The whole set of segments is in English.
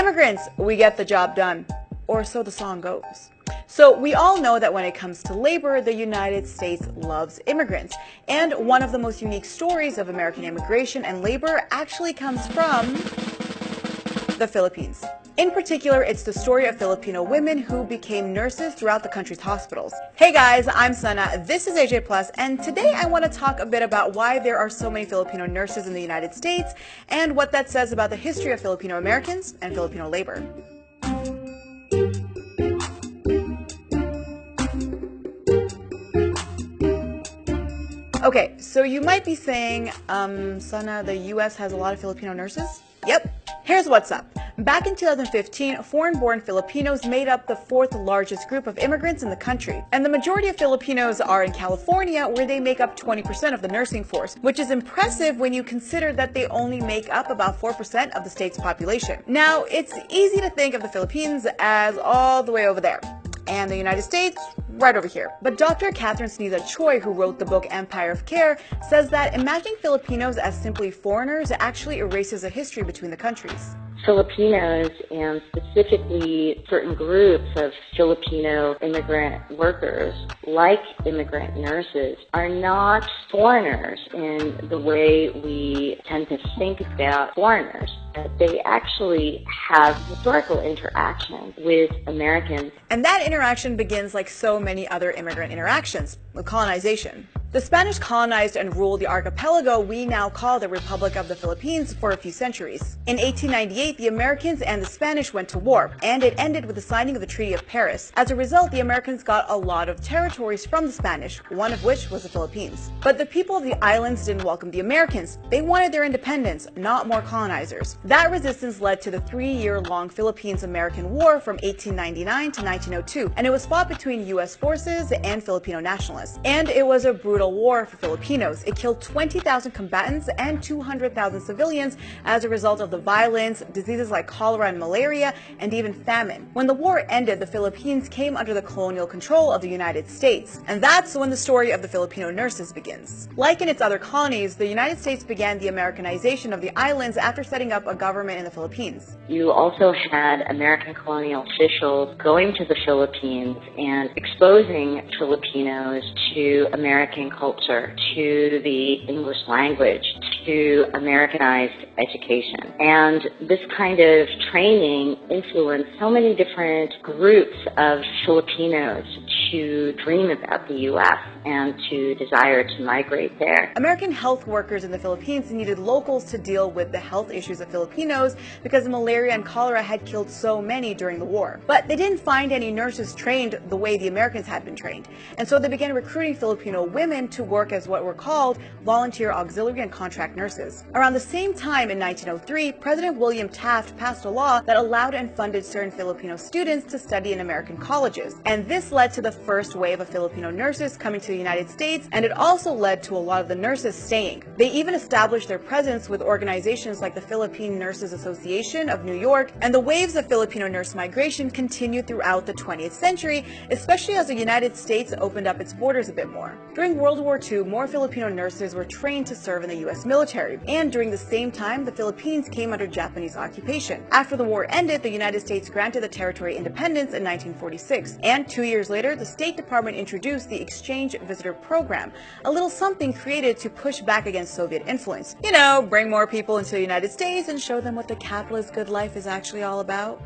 Immigrants, we get the job done. Or so the song goes. So we all know that when it comes to labor, the United States loves immigrants. And one of the most unique stories of American immigration and labor actually comes from the Philippines. In particular, it's the story of Filipino women who became nurses throughout the country's hospitals. Hey guys, I'm Sana, this is AJ Plus, and today I want to talk a bit about why there are so many Filipino nurses in the United States and what that says about the history of Filipino Americans and Filipino labor. Okay, so you might be saying, Sana, the US has a lot of Filipino nurses? Yep. Here's what's up. Back in 2015, foreign-born Filipinos made up the fourth largest group of immigrants in the country. And the majority of Filipinos are in California, where they make up 20% of the nursing force, which is impressive when you consider that they only make up about 4% of the state's population. Now, it's easy to think of the Philippines as all the way over there, and the United States right over here. But Dr. Catherine Sneeza Choi, who wrote the book Empire of Care, says that imagining Filipinos as simply foreigners actually erases a history between the countries. Filipinos, and specifically certain groups of Filipino immigrant workers, like immigrant nurses, are not foreigners in the way we tend to think about foreigners. They actually have historical interaction with Americans. And that interaction begins like so many other immigrant interactions, with colonization. The Spanish colonized and ruled the archipelago we now call the Republic of the Philippines for a few centuries. In 1898, the Americans and the Spanish went to war, and it ended with the signing of the Treaty of Paris. As a result, the Americans got a lot of territories from the Spanish, one of which was the Philippines. But the people of the islands didn't welcome the Americans. They wanted their independence, not more colonizers. That resistance led to the 3-year-long Philippines-American War from 1899 to 1902, and it was fought between U.S. forces and Filipino nationalists. And it was a brutal war for Filipinos. It killed 20,000 combatants and 200,000 civilians as a result of the violence, diseases like cholera and malaria, and even famine. When the war ended, the Philippines came under the colonial control of the United States. And that's when the story of the Filipino nurses begins. Like in its other colonies, the United States began the Americanization of the islands after setting up a government in the Philippines. You also had American colonial officials going to the Philippines and exposing Filipinos to American culture, to the English language, to Americanized education. And this kind of training influenced so many different groups of Filipinos to dream about the U.S. and to desire to migrate there. American health workers in the Philippines needed locals to deal with the health issues of Filipinos because malaria and cholera had killed so many during the war. But they didn't find any nurses trained the way the Americans had been trained. And so they began recruiting Filipino women to work as what were called volunteer auxiliary and contract nurses. Around the same time in 1903, President William Taft passed a law that allowed and funded certain Filipino students to study in American colleges. And this led to the first wave of Filipino nurses coming to the United States, and it also led to a lot of the nurses staying. They even established their presence with organizations like the Philippine Nurses Association of New York, and the waves of Filipino nurse migration continued throughout the 20th century, especially as the United States opened up its borders a bit more. During World War II, more Filipino nurses were trained to serve in the U.S. military, and during the same time, the Philippines came under Japanese occupation. After the war ended, the United States granted the territory independence in 1946, and 2 years later, the State Department introduced the Exchange Visitor Program, a little something created to push back against Soviet influence. You know, bring more people into the United States and show them what the capitalist good life is actually all about.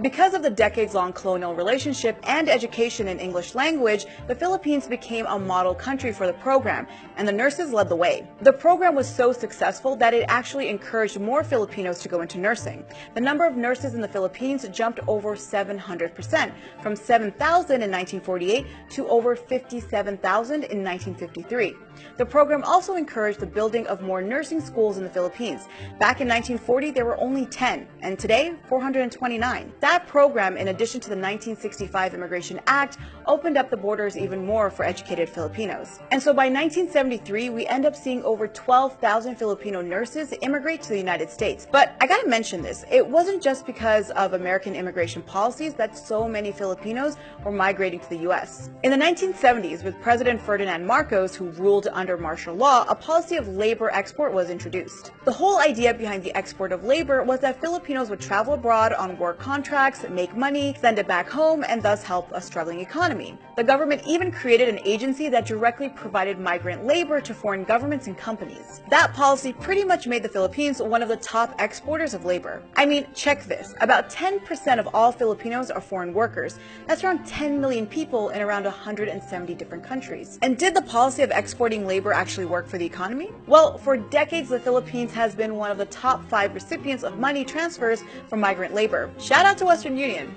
Because of the decades-long colonial relationship and education in English language, the Philippines became a model country for the program, and the nurses led the way. The program was so successful that it actually encouraged more Filipinos to go into nursing. The number of nurses in the Philippines jumped over 700%, from 7,000 in 1948 to over 57,000 in 1953. The program also encouraged the building of more nursing schools in the Philippines. Back in 1940, there were only 10, and today, 429. That program, in addition to the 1965 Immigration Act, opened up the borders even more for educated Filipinos. And so by 1973, we end up seeing over 12,000 Filipino nurses immigrate to the United States. But I gotta mention this, it wasn't just because of American immigration policies that so many Filipinos were migrating to the U.S. In the 1970s, with President Ferdinand Marcos, who ruled under martial law, a policy of labor export was introduced. The whole idea behind the export of labor was that Filipinos would travel abroad on work contracts, make money, send it back home, and thus help a struggling economy. The government even created an agency that directly provided migrant labor to foreign governments and companies. That policy pretty much made the Philippines one of the top exporters of labor. I mean, check this. About 10% of all Filipinos are foreign workers. That's around 10 million people in around 170 different countries. And did the policy of exporting labor actually work for the economy? Well, for decades, the Philippines has been one of the top 5 recipients of money transfers from migrant labor. Shout out to Western Union.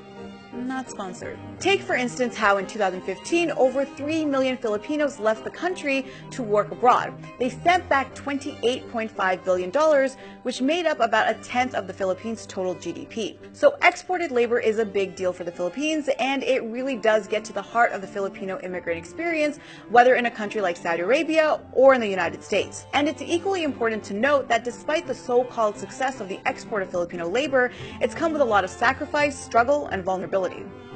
Not sponsored. Take, for instance, how in 2015, over 3 million Filipinos left the country to work abroad. They sent back $28.5 billion, which made up about a tenth of the Philippines' total GDP. So exported labor is a big deal for the Philippines, and it really does get to the heart of the Filipino immigrant experience, whether in a country like Saudi Arabia or in the United States. And it's equally important to note that despite the so-called success of the export of Filipino labor, it's come with a lot of sacrifice, struggle, and vulnerability.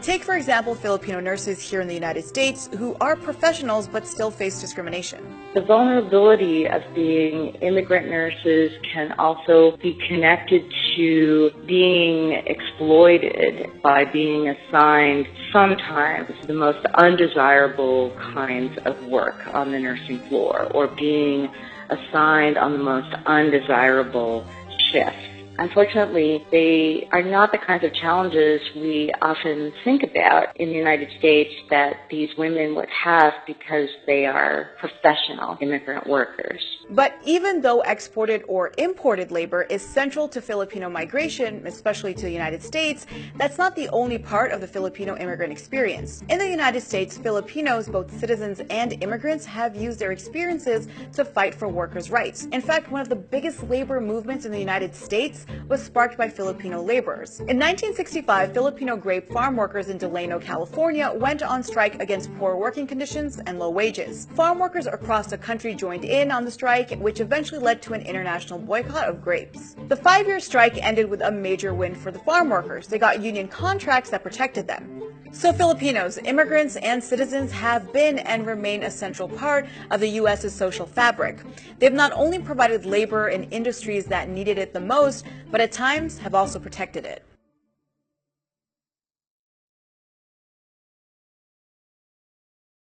Take, for example, Filipino nurses here in the United States who are professionals but still face discrimination. The vulnerability of being immigrant nurses can also be connected to being exploited by being assigned sometimes the most undesirable kinds of work on the nursing floor, or being assigned on the most undesirable shifts. Unfortunately, they are not the kinds of challenges we often think about in the United States that these women would have because they are professional immigrant workers. But even though exported or imported labor is central to Filipino migration, especially to the United States, that's not the only part of the Filipino immigrant experience. In the United States, Filipinos, both citizens and immigrants, have used their experiences to fight for workers' rights. In fact, one of the biggest labor movements in the United States was sparked by Filipino laborers. In 1965, Filipino grape farm workers in Delano, California, went on strike against poor working conditions and low wages. Farm workers across the country joined in on the strike, which eventually led to an international boycott of grapes. The 5-year strike ended with a major win for the farm workers. They got union contracts that protected them. So Filipinos, immigrants, and citizens have been and remain a central part of the U.S.'s social fabric. They've not only provided labor in industries that needed it the most, but at times have also protected it.